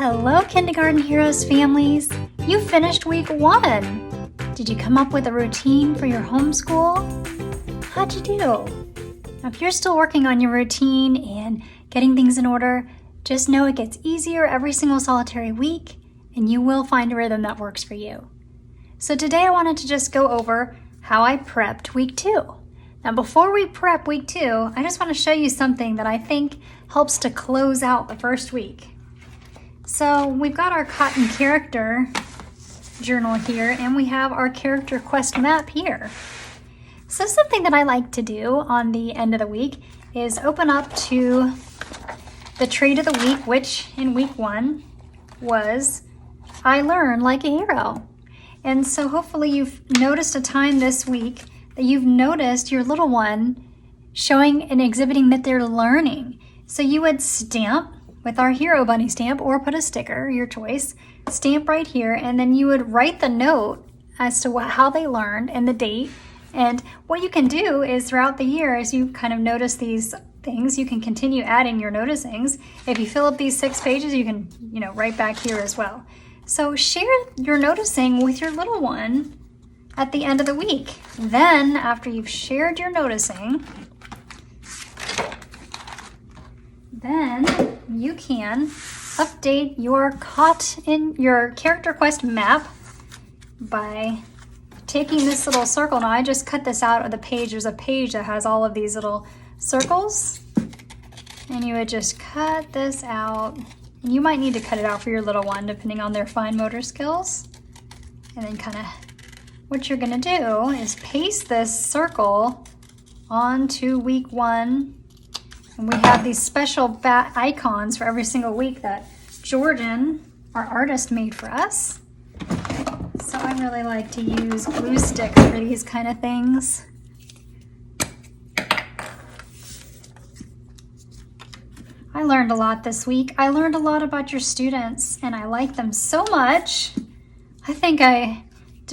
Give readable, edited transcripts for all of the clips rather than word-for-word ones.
Hello, Kindergarten Heroes families! You finished week 1! Did you come up with a routine for your homeschool? How'd you do? Now, if you're still working on your routine and getting things in order, just know it gets easier every single solitary week, and you will find a rhythm that works for you. So today I wanted to just go over how I prepped week 2. Now, before we prep week 2, I just want to show you something that I think helps to close out the first week. So we've got our cotton character journal here, and we have our character quest map here. So something that I like to do on the end of the week is open up to the trait of the week, which in week 1 was I learn like a hero. And so hopefully you've noticed a time this week that you've noticed your little one showing and exhibiting that they're learning. So you would stamp with our Hero Bunny stamp or put a sticker, your choice, stamp right here, and then you would write the note as to how they learned and the date. And what you can do is throughout the year, as you kind of notice these things, you can continue adding your noticings. If you fill up these 6 pages, you can, write back here as well. So share your noticing with your little one at the end of the week. Then, after you've shared your noticing, then you can update your character quest map by taking this little circle. Now I just cut this out of the page. There's a page that has all of these little circles, and you would just cut this out. And you might need to cut it out for your little one depending on their fine motor skills. And then kind of what you're gonna do is paste this circle onto week 1. And we have these special bat icons for every single week that Jordan, our artist, made for us. So I really like to use glue sticks for these kind of things. I learned a lot this week. I learned a lot about your students, and I like them so much. I think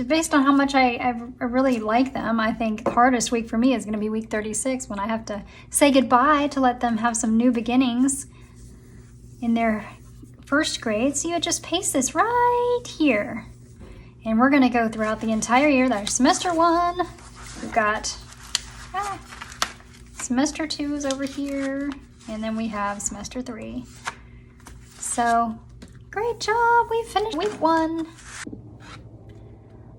based on how much I really like them, I think the hardest week for me is going to be week 36 when I have to say goodbye to let them have some new beginnings in their first grade. So you would just paste this right here. And we're going to go throughout the entire year. There's semester 1. We've got semester 2 is over here. And then we have semester 3. So great job. We finished week 1.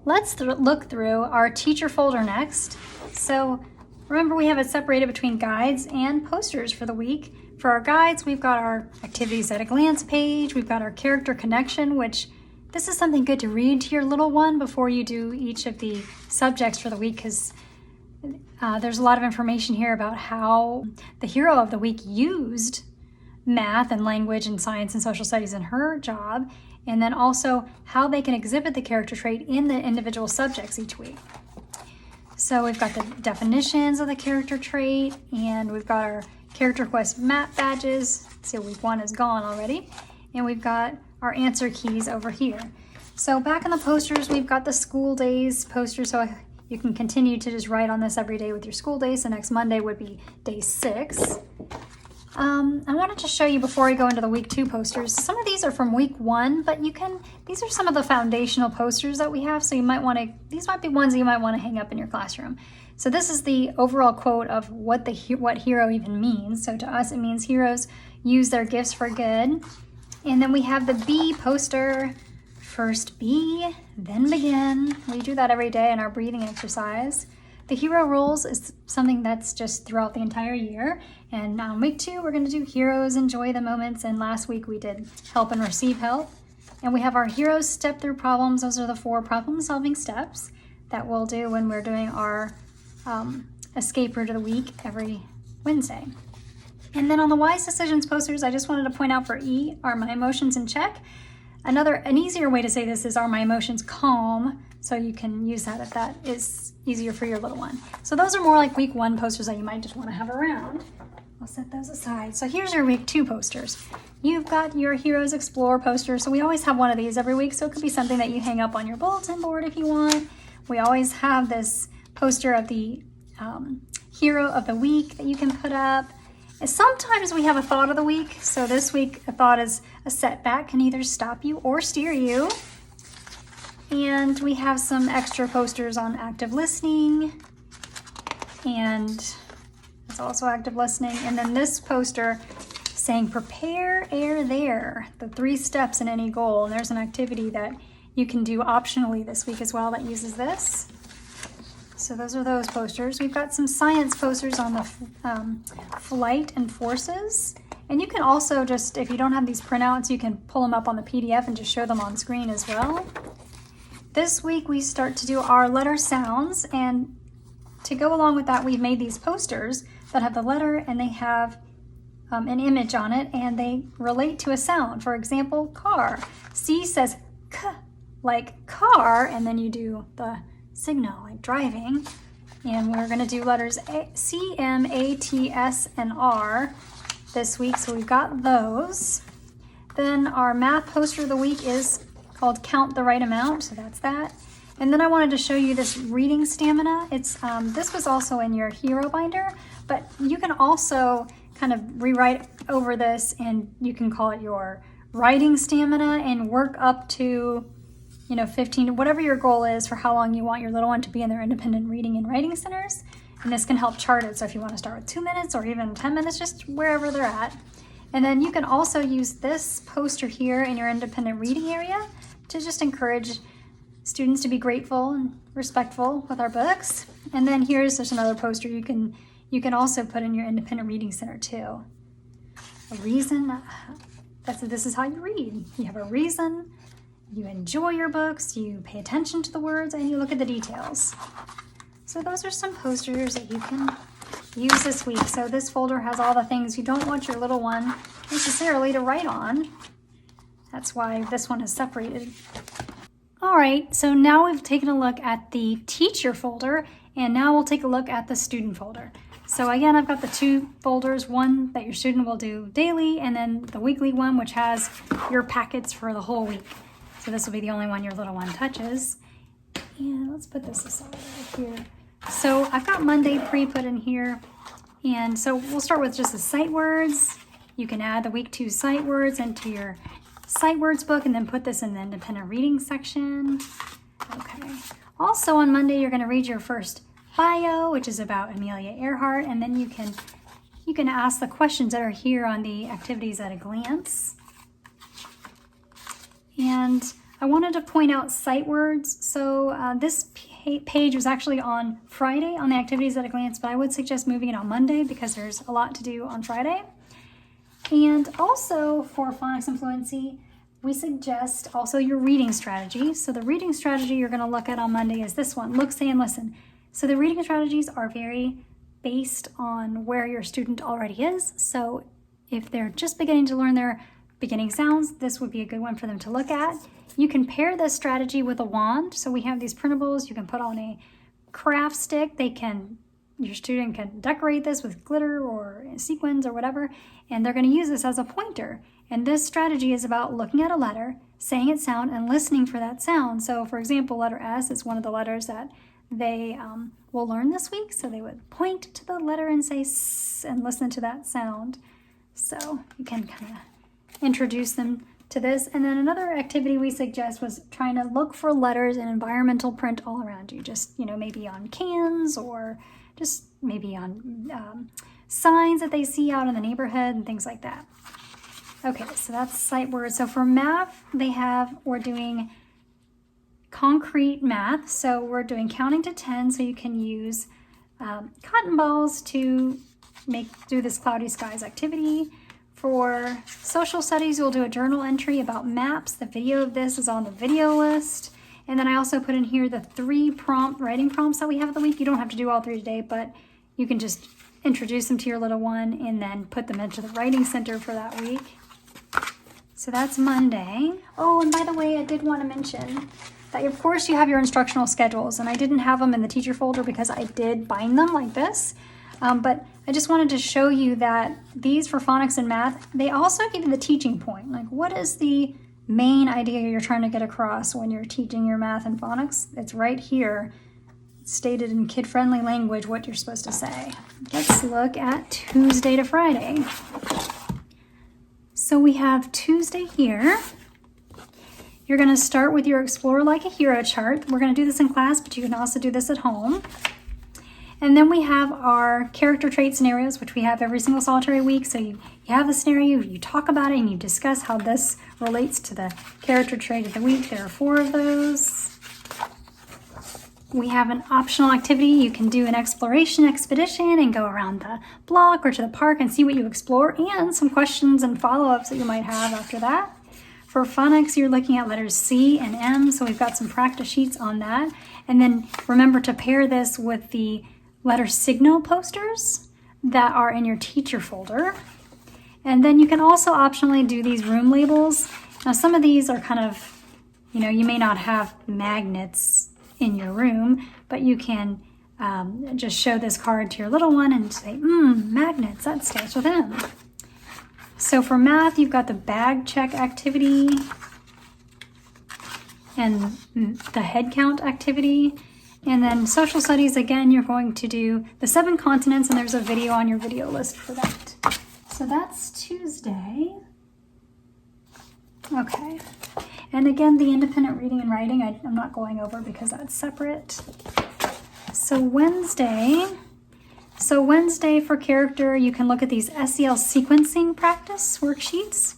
Let's look through our teacher folder next. So remember, we have it separated between guides and posters for the week. For our guides, we've got our activities at a glance page. We've got our character connection, which this is something good to read to your little one before you do each of the subjects for the week, because there's a lot of information here about how the hero of the week used math and language and science and social studies in her job, and then also how they can exhibit the character trait in the individual subjects each week. So we've got the definitions of the character trait, and we've got our character quest map badges. So week 1 is gone already. And we've got our answer keys over here. So back in the posters, we've got the school days poster, so you can continue to just write on this every day with your school days. So next Monday would be day 6. I wanted to show you before I go into the week 2 posters. Some of these are from week 1, but these are some of the foundational posters that we have. So these might be ones that you might want to hang up in your classroom. So this is the overall quote of what hero even means. So to us, it means heroes use their gifts for good. And then we have the be poster. First be, then begin. We do that every day in our breathing exercise. The hero rules is something that's just throughout the entire year. And on week 2, we're going to do heroes enjoy the moments. And last week we did help and receive help. And we have our heroes step through problems. Those are the 4 problem solving steps that we'll do when we're doing our escape route of the week every Wednesday. And then on the wise decisions posters, I just wanted to point out for E, are my emotions in check? An easier way to say this is, are my emotions calm? So you can use that if that is easier for your little one. So those are more like week 1 posters that you might just want to have around. I'll set those aside. So here's your week 2 posters. You've got your Heroes Explore poster. So we always have one of these every week. So it could be something that you hang up on your bulletin board if you want. We always have this poster of the hero of the week that you can put up. Sometimes we have a thought of the week. So this week, a thought is a setback can either stop you or steer you. And we have some extra posters on active listening. And it's also active listening. And then this poster saying prepare, air, there. The 3 steps in any goal. And there's an activity that you can do optionally this week as well that uses this. So those are those posters. We've got some science posters on the flight and forces. And you can also just, if you don't have these printouts, you can pull them up on the PDF and just show them on screen as well. This week we start to do our letter sounds, and to go along with that, we've made these posters that have the letter and they have an image on it and they relate to a sound. For example, car. C says k, like car, and then you do the signal like driving. And we're going to do letters C, M, A, T, S, and R this week, so we've got those. Then our math poster of the week is called Count the Right Amount, so that's that. And then I wanted to show you this reading stamina. It's this was also in your hero binder, but you can also kind of rewrite over this and you can call it your writing stamina and work up to 15, whatever your goal is for how long you want your little one to be in their independent reading and writing centers. And this can help chart it. So if you want to start with 2 minutes or even 10 minutes, just wherever they're at. And then you can also use this poster here in your independent reading area to just encourage students to be grateful and respectful with our books. And then here's just another poster you can also put in your independent reading center too. A reason, this is how you read. You have a reason. You enjoy your books, you pay attention to the words, and you look at the details. So those are some posters that you can use this week. So this folder has all the things you don't want your little one necessarily to write on. That's why this one is separated. All right, so now we've taken a look at the teacher folder, and now we'll take a look at the student folder. So again, I've got the 2 folders, one that your student will do daily, and then the weekly one, which has your packets for the whole week. So this will be the only one your little one touches. And let's put this aside right here. So I've got Monday pre-put in here. And so we'll start with just the sight words. You can add the week 2 sight words into your sight words book and then put this in the independent reading section. Okay. Also on Monday, you're going to read your first bio, which is about Amelia Earhart. And then you can ask the questions that are here on the activities at a glance. And I wanted to point out sight words. So this page was actually on Friday on the activities at a glance, but I would suggest moving it on Monday because there's a lot to do on Friday. And also for phonics and fluency, we suggest also your reading strategy. So the reading strategy you're going to look at on Monday is this one, look, say, and listen. So the reading strategies are very based on where your student already is. So if they're just beginning to learn their beginning sounds, this would be a good one for them to look at. You can pair this strategy with a wand. So we have these printables you can put on a craft stick. Your student can decorate this with glitter or sequins or whatever, and they're going to use this as a pointer. And this strategy is about looking at a letter, saying its sound, and listening for that sound. So for example, letter S is one of the letters that they will learn this week. So they would point to the letter and say S and listen to that sound. So you can kind of introduce them to this. And then another activity we suggest was trying to look for letters in environmental print all around you, just maybe on cans or just maybe on signs that they see out in the neighborhood and things like that. Okay, so that's sight words. So for math, we're doing concrete math. So we're doing counting to 10, so you can use cotton balls to do this cloudy skies activity. For social studies, we'll do a journal entry about maps. The video of this is on the video list. And then I also put in here the 3 writing prompts that we have of the week. You don't have to do all 3 today, but you can just introduce them to your little one and then put them into the writing center for that week. So that's Monday. Oh, and by the way, I did want to mention that of course you have your instructional schedules, and I didn't have them in the teacher folder because I did bind them like this. But I just wanted to show you that these for phonics and math, they also give you the teaching point. Like, what is the main idea you're trying to get across when you're teaching your math and phonics? It's right here stated in kid-friendly language what you're supposed to say. Let's look at Tuesday to Friday. So we have Tuesday here. You're going to start with your Explore Like a Hero chart. We're going to do this in class, but you can also do this at home. And then we have our character trait scenarios, which we have every single solitary week. So you have the scenario, you talk about it, and you discuss how this relates to the character trait of the week. There are 4 of those. We have an optional activity. You can do an exploration expedition and go around the block or to the park and see what you explore, and some questions and follow-ups that you might have after that. For phonics, you're looking at letters C and M, so we've got some practice sheets on that. And then remember to pair this with the letter signal posters that are in your teacher folder. And then you can also optionally do these room labels. Now some of these are kind of, you may not have magnets in your room, but you can just show this card to your little one and say, magnets, that starts with M. So for math, you've got the bag check activity and the head count activity. And then social studies, again, you're going to do the 7 continents, and there's a video on your video list for that. So that's Tuesday. Okay. And again, the independent reading and writing, I'm not going over because that's separate. So Wednesday for character, you can look at these SEL sequencing practice worksheets.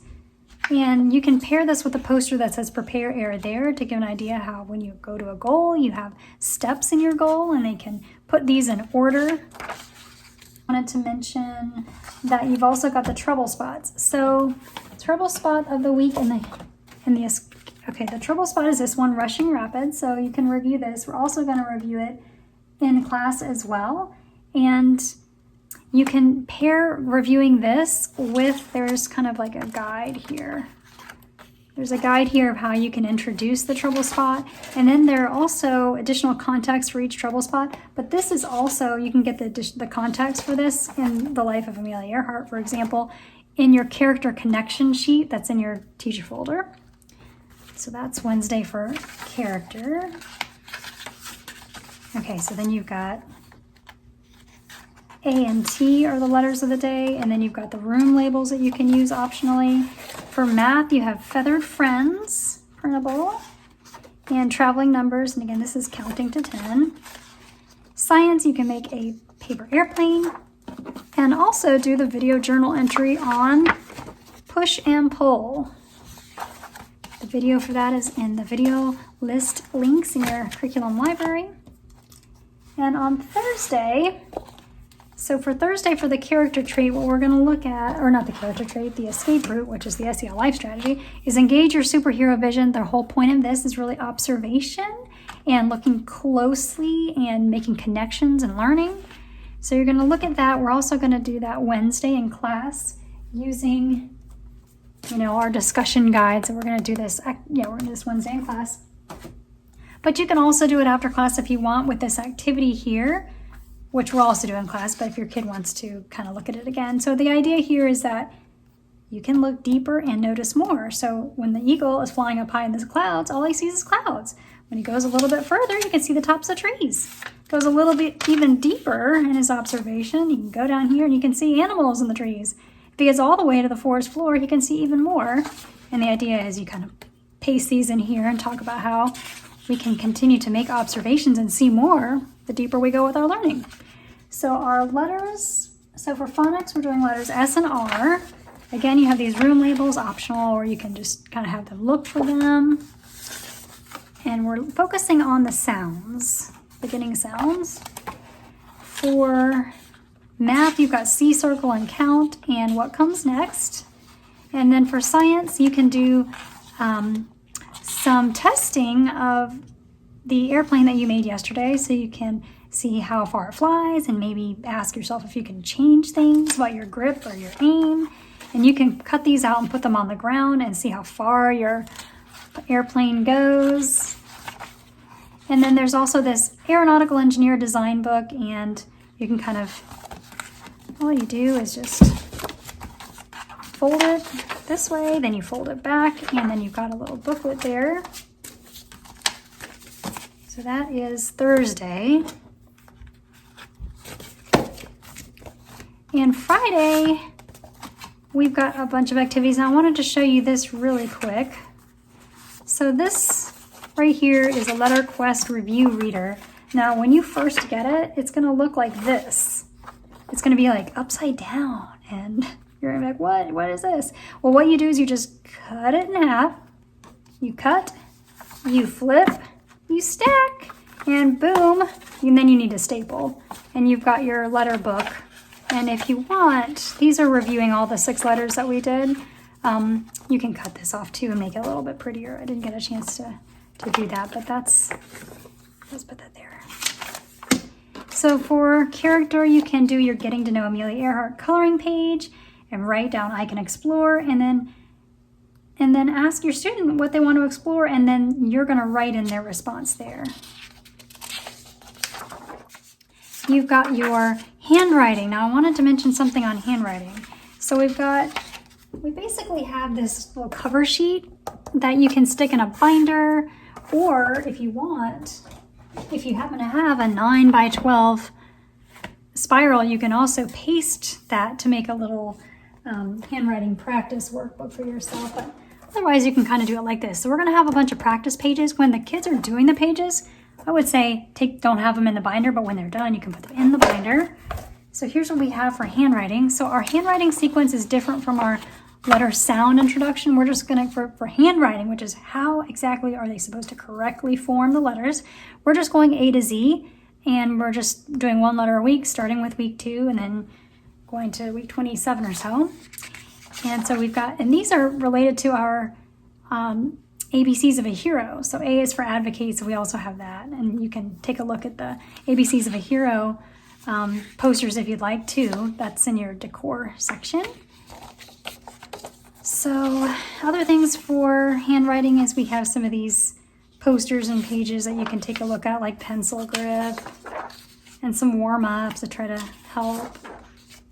And you can pair this with a poster that says prepare error there to give an idea how when you go to a goal, you have steps in your goal, and they can put these in order. I wanted to mention that you've also got the trouble spots. So trouble spot of the week the trouble spot is this one, Rushing Rapids. So you can review this. We're also going to review it in class as well. And you can pair reviewing this with, there's kind of like a guide here. There's a guide here of how you can introduce the trouble spot. And then there are also additional context for each trouble spot. But this is also, you can get the context for this in the life of Amelia Earhart, for example, in your character connection sheet that's in your teacher folder. So that's Wednesday for character. Okay, so then you've got A and T are the letters of the day, and then you've got the room labels that you can use optionally. For math, you have Feathered Friends, printable, and Traveling Numbers, and again, this is counting to 10. Science, you can make a paper airplane, and also do the video journal entry on push and pull. The video for that is in the video list links in your curriculum library. And on Thursday, so for Thursday, for the character trait, what we're going to look at, or not the character trait, the escape route, which is the SEL life strategy, is engage your superhero vision. The whole point of this is really observation and looking closely and making connections and learning. So you're going to look at that. We're also going to do that Wednesday in class using, our discussion guides. And we're going to do this, we're going to do this Wednesday in class. But you can also do it after class if you want with this activity here, which we'll also do in class, but if your kid wants to kind of look at it again. So the idea here is that you can look deeper and notice more. So when the eagle is flying up high in the clouds, all he sees is clouds. When he goes a little bit further, you can see the tops of trees. Goes a little bit even deeper in his observation. You can go down here and you can see animals in the trees. If he gets all the way to the forest floor, he can see even more. And the idea is you kind of paste these in here and talk about how we can continue to make observations and see more the deeper we go with our learning. So our letters, so for phonics, we're doing letters S and R. Again, you have these room labels, optional, or you can just kind of have them look for them. And we're focusing on the sounds, beginning sounds. For math, you've got see, circle, and count, and what comes next. And then for science, you can do some testing of the airplane that you made yesterday, so you can see how far it flies and maybe ask yourself if you can change things about your grip or your aim. And you can cut these out and put them on the ground and see how far your airplane goes. And then there's also this aeronautical engineer design book, and you can kind of, all you do is just fold it this way, then you fold it back, and then you've got a little booklet there. So that is Thursday. And Friday, we've got a bunch of activities. Now I wanted to show you this really quick. So this right here is a Letter Quest Review Reader. Now when you first get it, it's gonna look like this. It's gonna be like upside down and you're gonna be like, what is this? Well, what you do is you just cut it in half. You cut, you flip, you stack, and boom, and then you need a staple. And you've got your letter book. And if you want, these are reviewing all the 6 letters that we did. You can cut this off too and make it a little bit prettier. I didn't get a chance to do that, but let's put that there. So for character, you can do your Getting to Know Amelia Earhart coloring page and write down I can explore, and then ask your student what they want to explore, and then you're going to write in their response there. You've got your handwriting. Now I wanted to mention something on handwriting. So we basically have this little cover sheet that you can stick in a binder, or if you want, if you happen to have a 9 by 12 spiral, you can also paste that to make a little handwriting practice workbook for yourself. But otherwise you can kind of do it like this. So we're going to have a bunch of practice pages. When the kids are doing the pages, I would say don't have them in the binder, but when they're done, you can put them in the binder. So here's what we have for handwriting. So our handwriting sequence is different from our letter sound introduction. We're just gonna, for handwriting, which is how exactly are they supposed to correctly form the letters, we're just going A to Z, and we're just doing 1 letter a week, starting with week 2 and then going to week 27 or so. And so and these are related to our ABCs of a Hero. So A is for advocate, so we also have that. And you can take a look at the ABCs of a Hero posters if you'd like to. That's in your decor section. So other things for handwriting is we have some of these posters and pages that you can take a look at, like pencil grip, and some warm-ups to try to help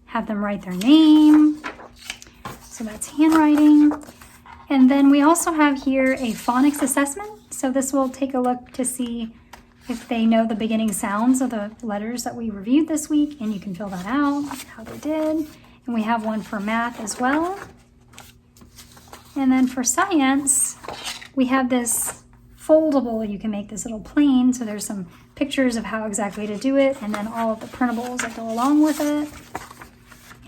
have them write their name. So that's handwriting. And then we also have here a phonics assessment. So this will take a look to see if they know the beginning sounds of the letters that we reviewed this week, and you can fill that out, how they did. And we have one for math as well. And then for science, we have this foldable, you can make this little plane. So there's some pictures of how exactly to do it, and then all of the printables that go along with it.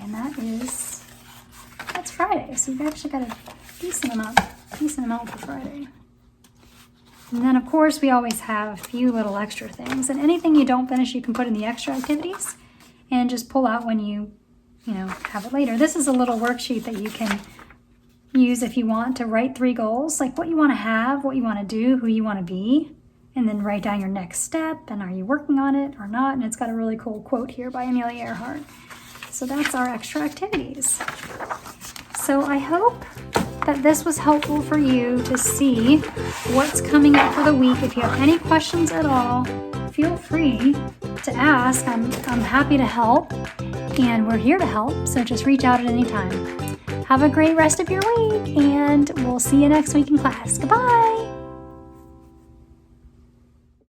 And that's Friday. So you've actually got a decent amount for Friday. And then of course we always have a few little extra things, and anything you don't finish you can put in the extra activities and just pull out when you have it later. This is a little worksheet that you can use if you want to write 3 goals, like what you want to have, what you want to do, who you want to be, and then write down your next step and are you working on it or not. And it's got a really cool quote here by Amelia Earhart. So that's our extra activities. So I hope that this was helpful for you to see what's coming up for the week. If you have any questions at all, feel free to ask. I'm happy to help, and we're here to help, so just reach out at any time. Have a great rest of your week, and we'll see you next week in class. Goodbye!